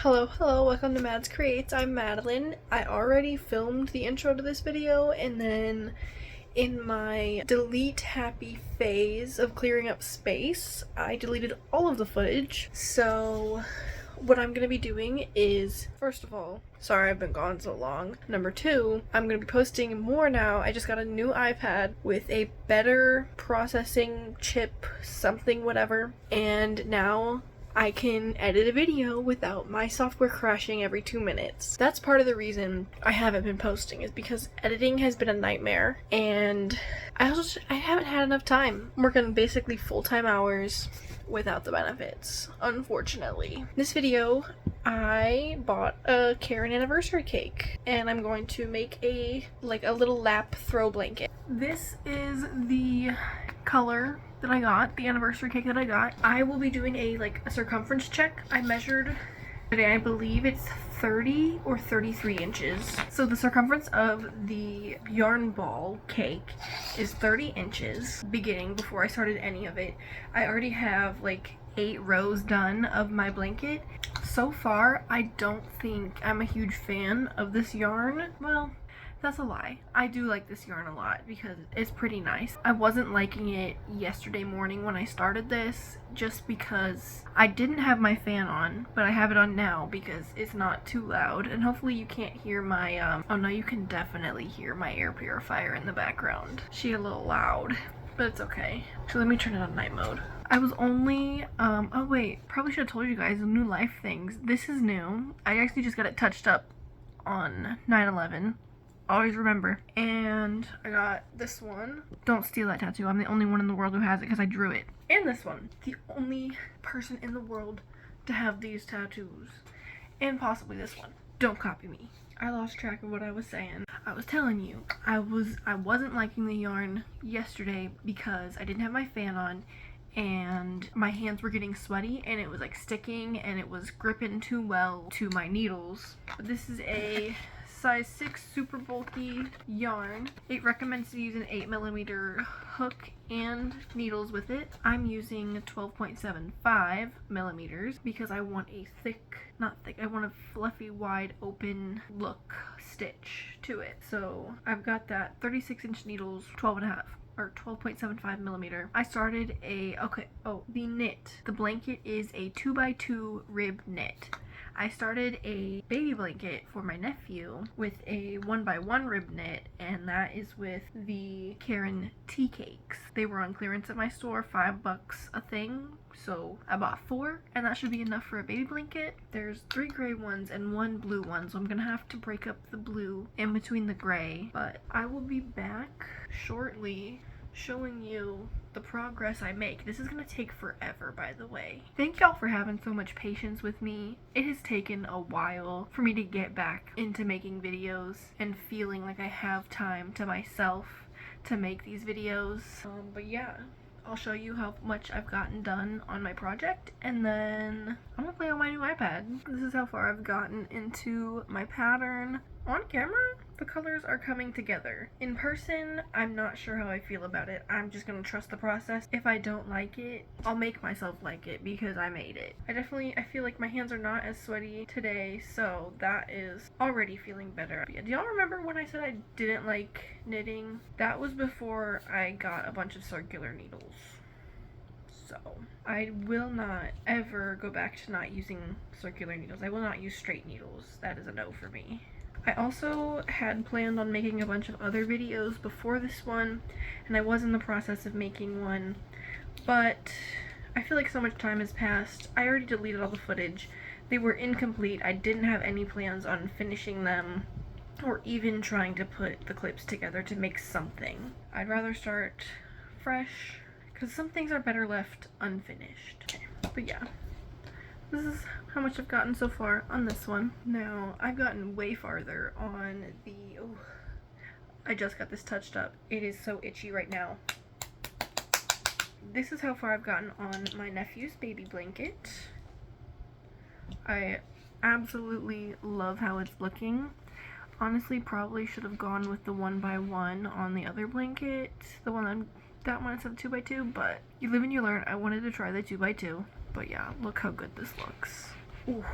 Hello, welcome to Madz Creates. I'm Madeline. I already filmed the intro to this video, and then in my delete happy phase of clearing up space, I deleted all of the footage. So what I'm gonna be doing is, first of all, sorry I've been gone so long. Number two, I'm gonna be posting more now. I just got a new iPad with a better processing chip, something whatever, and now I can edit a video without my software crashing every 2 minutes. That's part of the reason I haven't been posting, is because editing has been a nightmare, and I haven't had enough time. I'm working basically full-time hours without the benefits, unfortunately. This video, I bought a Caron Anniversary Cake, and I'm going to make a little lap throw blanket. This is the color that I got, the anniversary cake that I got. I will be doing a circumference check. I measured today, I believe it's 30 or 33 inches. So the circumference of the yarn ball cake is 30 inches beginning, before I started any of it. I already have 8 rows done of my blanket. So far, I don't think I'm a huge fan of this yarn. Well, that's a lie. I do like this yarn a lot because it's pretty nice. I wasn't liking it yesterday morning when I started this, just because I didn't have my fan on, but I have it on now because it's not too loud, and hopefully you can't hear my, oh no, you can definitely hear my air purifier in the background. She's a little loud, but it's okay. So let me turn it on night mode. I was only, oh wait, probably should have told you guys the new life things. This is new. I actually just got it touched up on 9/11. Always remember. And I got this one. Don't steal that tattoo. I'm the only one in the world who has it because I drew it. And this one. The only person in the world to have these tattoos. And possibly this one. Don't copy me. I lost track of what I was saying. I was telling you, I wasn't liking the yarn yesterday because I didn't have my fan on, and my hands were getting sweaty, and it was sticking, and it was gripping too well to my needles. But this is a size 6 super bulky yarn. It recommends to use an 8mm hook and needles with it. I'm using 12.75 millimeters because I want a I want a fluffy, wide open look stitch to it. So I've got that 36-inch needles, 12.5 or 12.75 millimeter. I started the knit. The blanket is a 2x2 rib knit. I started a baby blanket for my nephew with a 1x1 rib knit, and that is with the Caron tea cakes. They were on clearance at my store, $5 a thing, so I bought 4, and that should be enough for a baby blanket. There's 3 gray ones and 1 blue one, so I'm gonna have to break up the blue in between the gray, but I will be back shortly showing you the progress I make. This is gonna take forever, by the way. Thank y'all for having so much patience with me. It has taken a while for me to get back into making videos and feeling like I have time to myself to make these videos. But yeah, I'll show you how much I've gotten done on my project, and then I'm gonna play on my new iPad. This is how far I've gotten into my pattern. On camera, the colors are coming together. In person, I'm not sure how I feel about it. I'm just gonna trust the process. If I don't like it, I'll make myself like it because I made it. I feel like my hands are not as sweaty today, so that is already feeling better. Yeah, do y'all remember when I said I didn't like knitting? That was before I got a bunch of circular needles. So I will not ever go back to not using circular needles. I will not use straight needles. That is a no for me. I also had planned on making a bunch of other videos before this one, and I was in the process of making one, but I feel like so much time has passed. I already deleted all the footage. They were incomplete. I didn't have any plans on finishing them or even trying to put the clips together to make something. I'd rather start fresh because some things are better left unfinished. Okay. But yeah, this is how much I've gotten so far on this one. Now, I've gotten way farther on the, I just got this touched up. It is so itchy right now. This is how far I've gotten on my nephew's baby blanket. I absolutely love how it's looking. Honestly, probably should have gone with the 1x1 on the other blanket. That one instead of 2x2, but you live and you learn. I wanted to try the 2x2. But yeah, look how good this looks. Ooh.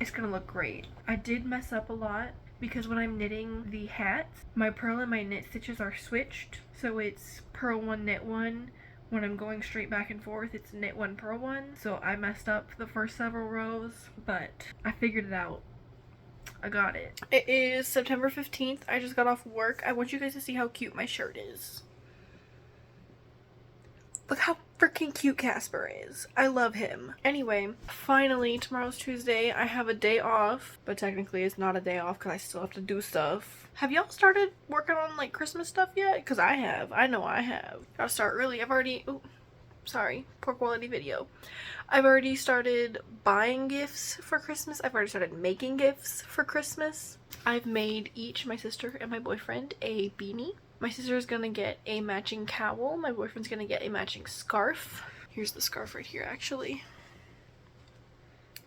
it's gonna look great. I did mess up a lot because when I'm knitting the hats, my purl and my knit stitches are switched. So it's purl 1, knit 1. When I'm going straight back and forth, it's knit 1, purl 1. So I messed up the first several rows, but I figured it out. I got it. It is September 15th. I just got off work. I want you guys to see how cute my shirt is. Look how freaking cute Casper is. I love him. Anyway, finally, tomorrow's Tuesday. I have a day off, but technically it's not a day off because I still have to do stuff. Have y'all started working on like Christmas stuff yet? Because I have. I know I have. Gotta start early. I've already... Ooh, sorry. Poor quality video. I've already started buying gifts for Christmas. I've already started making gifts for Christmas. I've made each, my sister and my boyfriend, a beanie. My sister is gonna get a matching cowl. My boyfriend's gonna get a matching scarf. Here's the scarf right here, actually.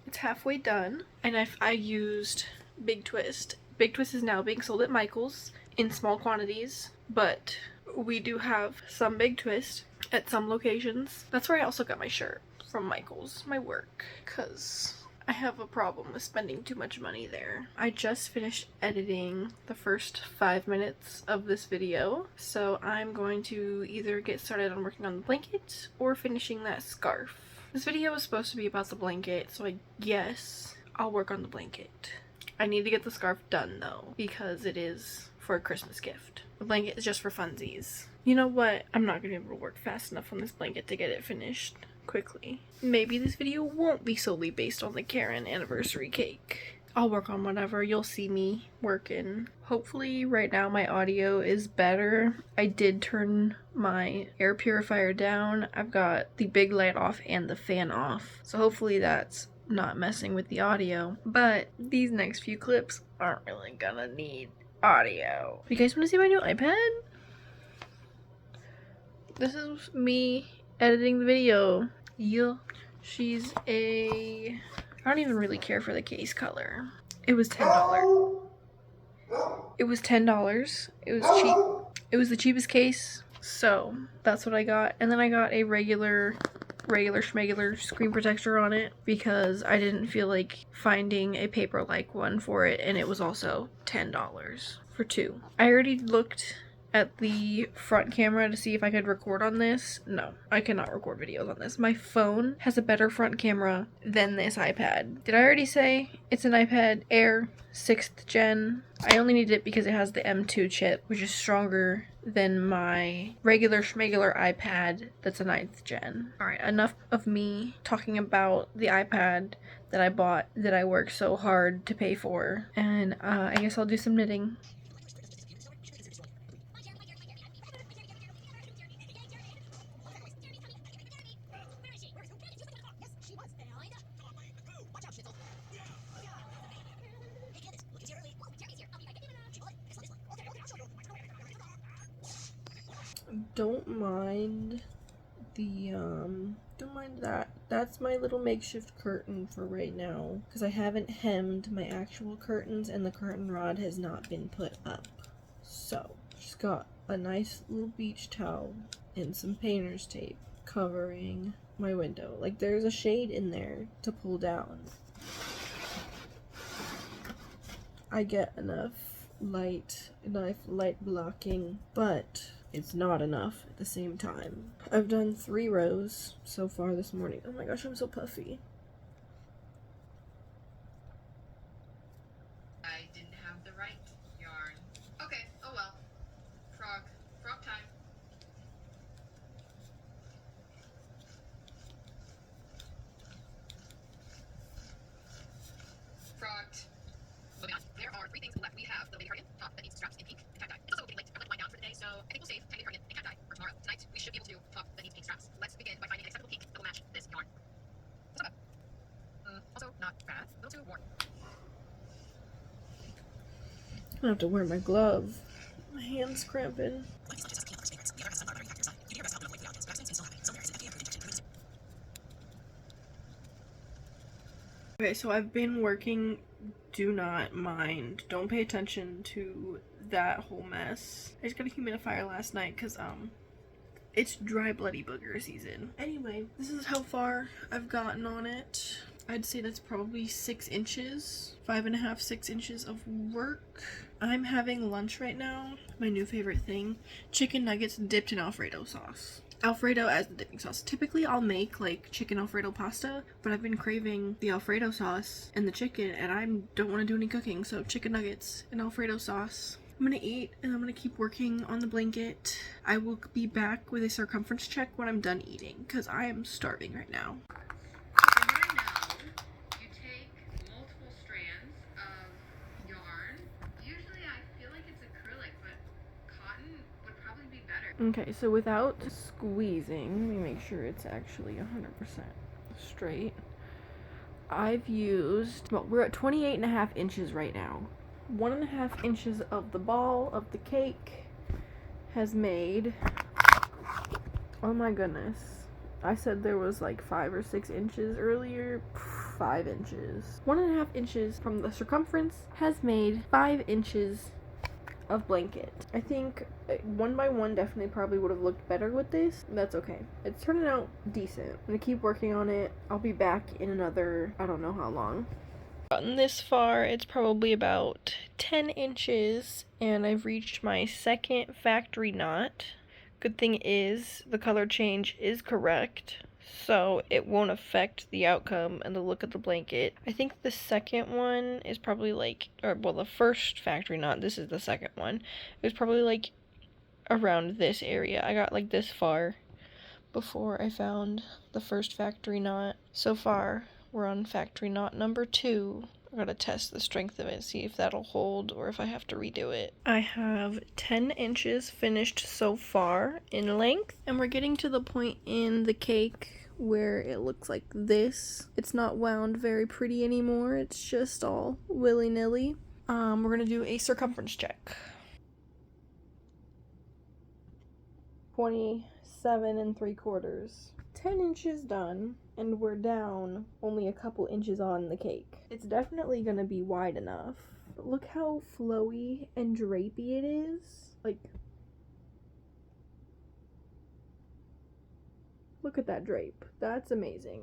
It's halfway done. And I used Big Twist. Big Twist is now being sold at Michael's in small quantities, but we do have some Big Twist at some locations. That's where I also got my shirt from Michael's, my work, because I have a problem with spending too much money there. I just finished editing the first 5 minutes of this video, so I'm going to either get started on working on the blanket or finishing that scarf. This video was supposed to be about the blanket, so I guess I'll work on the blanket. I need to get the scarf done though, because it is for a Christmas gift. The blanket is just for funsies. You know what? I'm not gonna be able to work fast enough on this blanket to get it finished quickly. Maybe this video won't be solely based on the Caron Anniversary Cake. I'll work on whatever. You'll see me working. Hopefully right now my audio is better. I did turn my air purifier down. I've got the big light off and the fan off. So hopefully that's not messing with the audio. But these next few clips aren't really gonna need audio. You guys want to see my new iPad? This is me editing the video. Yeah. She's a... I don't even really care for the case color. It was $10. It was $10. It was cheap. It was the cheapest case. So that's what I got. And then I got a regular schmegular screen protector on it because I didn't feel like finding a paper-like one for it, and it was also $10 for 2. I already looked at the front camera to see if I could record on this. No, I cannot record videos on this. My phone has a better front camera than this iPad. Did I already say it's an iPad Air 6th gen? I only need it because it has the M2 chip, which is stronger than my regular schmegular iPad that's a 9th gen. Alright, enough of me talking about the iPad that I bought that I worked so hard to pay for. And I guess I'll do some knitting. Don't mind the, don't mind that. That's my little makeshift curtain for right now, because I haven't hemmed my actual curtains and the curtain rod has not been put up. So, just got a nice little beach towel and some painter's tape covering my window. Like, there's a shade in there to pull down. I get enough light blocking, but it's not enough at the same time. I've done 3 rows so far this morning. Oh my gosh, I'm so puffy. I didn't have the right yarn. Okay, oh well. Frog time. Frogged. Moving on. There are 3 things left. We have the lady cardigan top that needs straps in pink and tie-dye. It's also getting late. I'm letting mine down for the day, so I think we'll save tiny cardigan and tie-dye for tomorrow. Tonight, we should be able to do top that needs pink straps. Let's begin by finding an acceptable pink that will match this yarn. What's up? Also not bad. A little too warm. I have to wear my glove. My hand's cramping. Okay, so I've been working. Do not mind. Don't pay attention to that whole mess. I just got a humidifier last night because it's dry bloody booger season. Anyway, this is how far I've gotten on it. I'd say that's probably 6 inches, 5.5, 6 inches of work. I'm having lunch right now. My new favorite thing, chicken nuggets dipped in Alfredo sauce. Alfredo as the dipping sauce. Typically I'll make like chicken Alfredo pasta, but I've been craving the Alfredo sauce and the chicken, and I don't want to do any cooking, so chicken nuggets and Alfredo sauce. I'm gonna eat and I'm gonna keep working on the blanket. I will be back with a circumference check when I'm done eating, because I am starving right now. From what I know, you take multiple strands of yarn. Usually I feel like it's acrylic, but cotton would probably be better. Okay, so without squeezing, let me make sure it's actually 100% straight. I've used, well, we're at 28.5 inches right now. 1.5 inches of the ball of the cake has made, oh my goodness, I said there was like 5 or 6 inches earlier. 5 inches. 1.5 inches from the circumference has made 5 inches of blanket. I think 1 by 1 definitely probably would have looked better with this. That's okay. It's turning out decent. I'm gonna keep working on it. I'll be back in another, I don't know how long. Gotten this far, it's probably about 10 inches, and I've reached my second factory knot. Good thing is the color change is correct, so it won't affect the outcome and the look of the blanket. I think the second one is probably like, or well, the first factory knot, this is the second one, it was probably like around this area. I got like this far before I found the first factory knot. So far, we're on factory knot number 2. I gotta test the strength of it, see if that'll hold or if I have to redo it. I have 10 inches finished so far in length, and we're getting to the point in the cake where it looks like this. It's not wound very pretty anymore, it's just all willy-nilly. We're gonna do a circumference check. 27 3/4. 10 inches done, and we're down only a couple inches on the cake. It's definitely gonna be wide enough. But look how flowy and drapey it is. Like, look at that drape. That's amazing.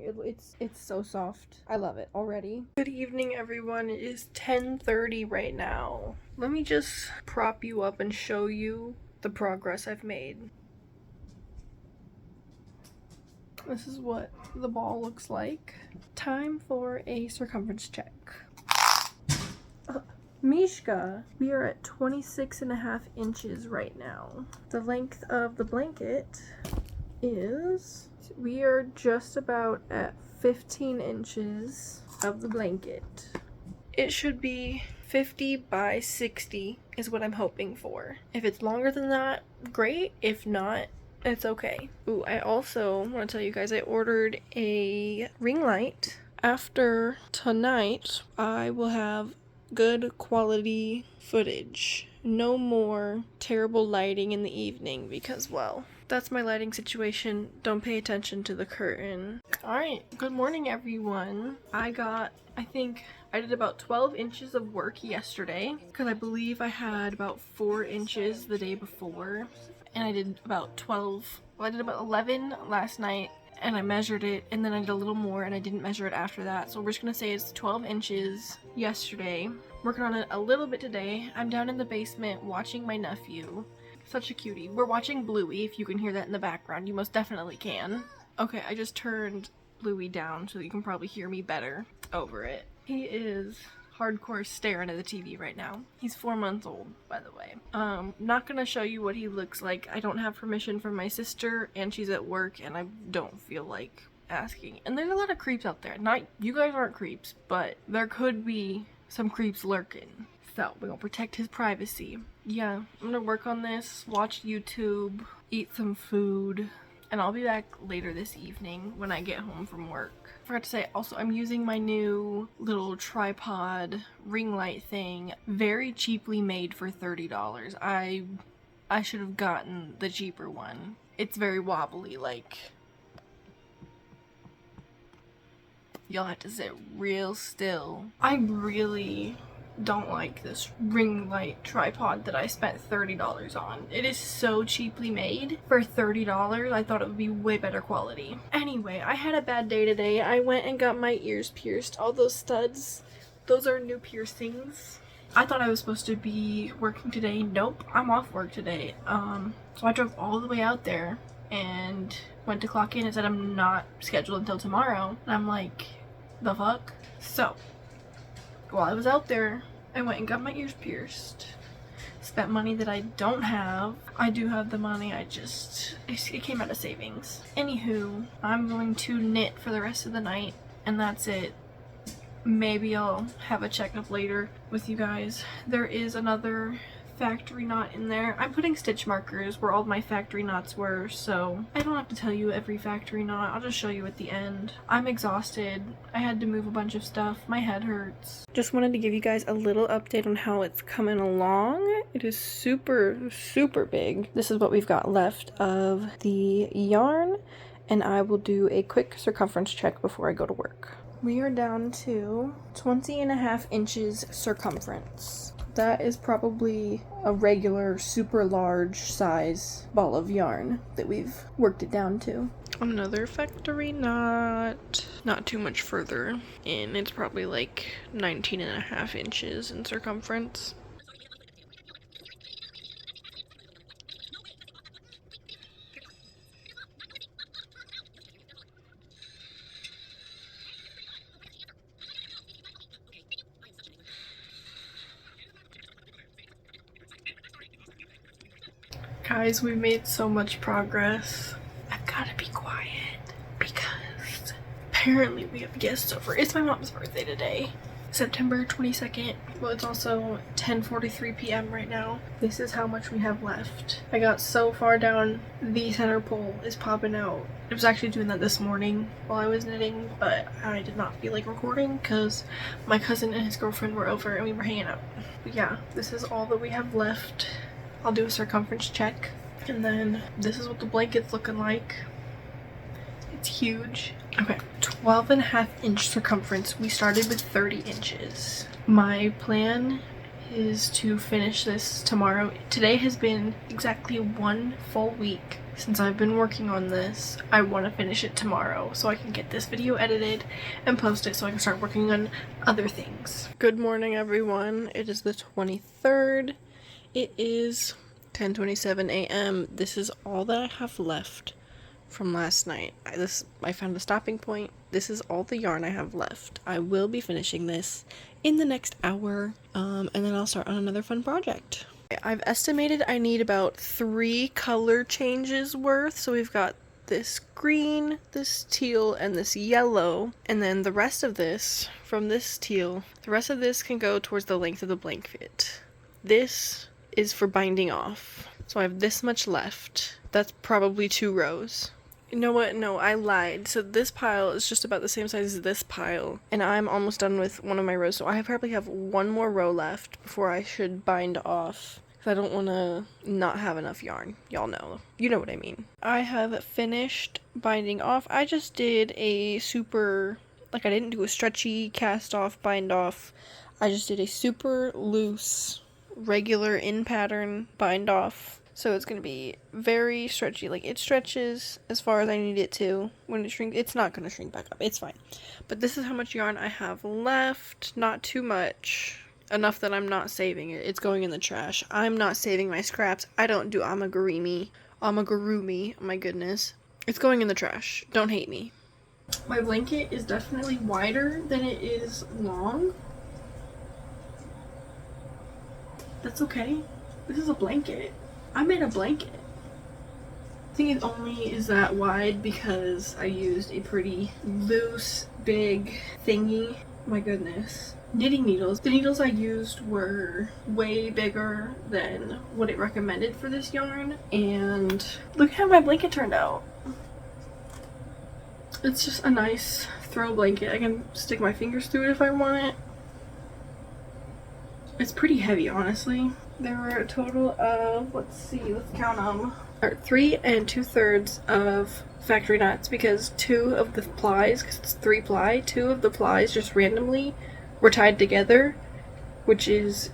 It's so soft. I love it already. Good evening, everyone. It is 10:30 right now. Let me just prop you up and show you the progress I've made. This is what the ball looks like. Time for a circumference check. Mishka, we are at 26.5 inches right now. The length of the blanket is, we are just about at 15 inches of the blanket. It should be 50 by 60 is what I'm hoping for. If it's longer than that, great. If not, it's okay. Ooh, I also want to tell you guys I ordered a ring light. After tonight, I will have good quality footage. No more terrible lighting in the evening because, well, that's my lighting situation. Don't pay attention to the curtain. Alright, good morning, everyone. I think I did about 12 inches of work yesterday because I believe I had about 4 inches the day before. And I did about 12, well, I did about 11 last night, and I measured it, and then I did a little more, and I didn't measure it after that. So we're just gonna say it's 12 inches yesterday. Working on it a little bit today. I'm down in the basement watching my nephew. Such a cutie. We're watching Bluey, if you can hear that in the background. You most definitely can. Okay, I just turned Bluey down so you can probably hear me better over it. He is hardcore staring at the TV right now. He's 4 months old, by the way. Not gonna show you what he looks like. I don't have permission from my sister, and she's at work, and I don't feel like asking. And there's a lot of creeps out there. Not, you guys aren't creeps, but there could be some creeps lurking. So, we're gonna protect his privacy. Yeah, I'm gonna work on this, watch YouTube, eat some food, and I'll be back later this evening when I get home from work. Forgot to say, also, I'm using my new little tripod ring light thing, very cheaply made for $30. I should have gotten the cheaper one. It's very wobbly, like, you'll have to sit real still. I really don't like this ring light tripod that I spent $30 on. It is so cheaply made. For $30, I thought it would be way better quality. Anyway, I had a bad day today. I went and got my ears pierced. All those studs, those are new piercings. I thought I was supposed to be working today. Nope, I'm off work today. So I drove all the way out there and went to clock in and said I'm not scheduled until tomorrow. And I'm like, the fuck? So, while I was out there, I went and got my ears pierced. Spent money that I don't have. I do have the money, it came out of savings. Anywho, I'm going to knit for the rest of the night, and that's it. Maybe I'll have a checkup later with you guys. There is another factory knot in there. I'm putting stitch markers where all my factory knots were, so I don't have to tell you every factory knot. I'll just show you at the end. I'm exhausted. I had to move a bunch of stuff. My head hurts. Just wanted to give you guys a little update on how it's coming along. It is super, super big. This is what we've got left of the yarn, and I will do a quick circumference check before I go to work. We are down to 20.5 inches circumference. That is probably a regular super large size ball of yarn that we've worked it down to. Another factory knot, not too much further in. It's probably like 19.5 inches in circumference. Guys, we made so much progress. I've gotta be quiet because apparently we have guests over. It's my mom's birthday today, September 22nd. Well, it's also 10:43 p.m. right now. This is how much we have left. I got so far down, the center pole is popping out. I was actually doing that this morning while I was knitting, but I did not feel like recording because my cousin and his girlfriend were over and we were hanging out. But yeah, this is all that we have left. I'll do a circumference check, and then this is what the blanket's looking like. It's huge. Okay, 12.5 inch circumference. We started with 30 inches. My plan is to finish this tomorrow. Today has been exactly 1 full week since I've been working on this. I want to finish it tomorrow so I can get this video edited and post it so I can start working on other things. Good morning, everyone. It is the 23rd. It is 10:27 a.m. This is all that I have left from last night. I found a stopping point. This is all the yarn I have left. I will be finishing this in the next hour, and then I'll start on another fun project. I've estimated I need about 3 color changes worth. So we've got this green, this teal, and this yellow, and then the rest of this, from this teal, the rest of this can go towards the length of the blanket. This is for binding off. So I have this much left. That's probably 2 rows. You know what? No, I lied. So this pile is just about the same size as this pile, and I'm almost done with one of my rows. So I probably have 1 more row left before I should bind off, because I don't want to not have enough yarn. Y'all know. You know what I mean. I have finished binding off. I just did a super, I didn't do a stretchy cast off, bind off. I just did a super loose, regular in pattern bind off. So it's gonna be very stretchy. It stretches as far as I need it to. When it shrinks, it's not gonna shrink back up. It's fine. But this is how much yarn I have left. Not too much. Enough that I'm not saving it. It's going in the trash. I'm not saving my scraps. I don't do amigurumi. Amigurumi. Oh my goodness. It's going in the trash. Don't hate me. My blanket is definitely wider than it is long. That's okay. This is a blanket. I made a blanket. I think it only is that wide because I used a pretty loose, big thingy. My goodness. Knitting needles. The needles I used were way bigger than what it recommended for this yarn. And look how my blanket turned out. It's just a nice throw blanket. I can stick my fingers through it if I want it. It's pretty heavy, honestly. There were a total of, let's count them. 3 2/3 of factory knots, because 2 of the plies, because it's 3 ply, 2 of the plies just randomly were tied together which is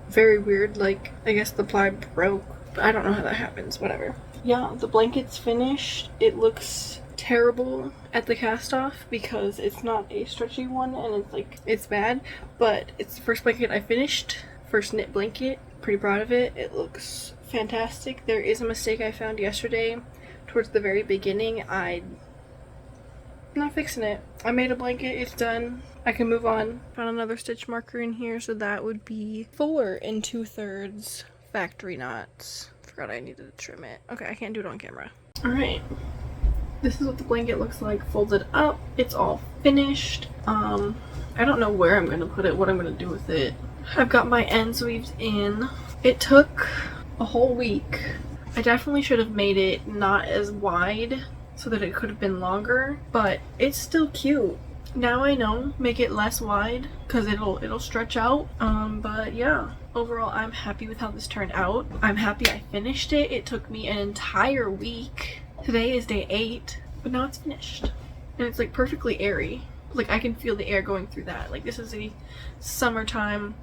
very weird. Like, I guess the ply broke, but I don't know how that happens. Whatever. Yeah, the blanket's finished. It looks terrible at the cast off because it's not a stretchy one and it's like, it's bad, but it's the first blanket I finished. First knit blanket. Pretty proud of it. It looks fantastic. There is a mistake I found yesterday towards the very beginning. I'm not fixing it. I made a blanket. It's done. I can move on. Found another stitch marker in here, so that would be 4 2/3 factory knots. Forgot I needed to trim it. Okay, I can't do it on camera. Alright. This is what the blanket looks like folded up. It's all finished. I don't know where I'm going to put it, what I'm going to do with it. I've got my ends weaved in. It took a whole week. I definitely should have made it not as wide so that it could have been longer, but it's still cute. Now I know, make it less wide because it'll stretch out. But yeah, overall I'm happy with how this turned out. I'm happy I finished it. It took me an entire week. Today is day 8, but now it's finished. And it's like perfectly airy. Like I can feel the air going through that. Like this is a summertime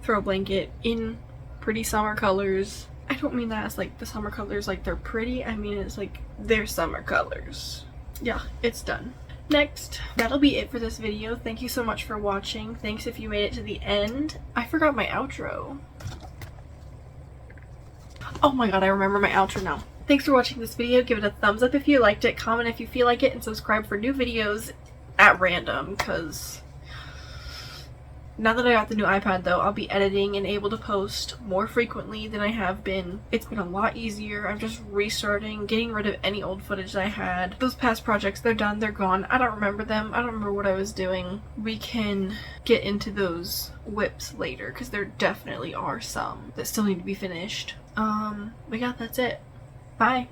throw blanket in pretty summer colors. I don't mean that as like the summer colors like they're pretty. I mean it's like they're summer colors. Yeah, it's done. Next, that'll be it for this video. Thank you so much for watching. Thanks if you made it to the end. I forgot my outro. Oh my god, I remember my outro now. Thanks for watching this video. Give it a thumbs up if you liked it, comment if you feel like it, and subscribe for new videos at random, because now that I got the new iPad though, I'll be editing and able to post more frequently than I have been. It's been a lot easier. I'm just restarting, getting rid of any old footage that I had. Those past projects, they're done, they're gone. I don't remember them. I don't remember what I was doing. We can get into those whips later because there definitely are some that still need to be finished. But yeah, that's it. Bye.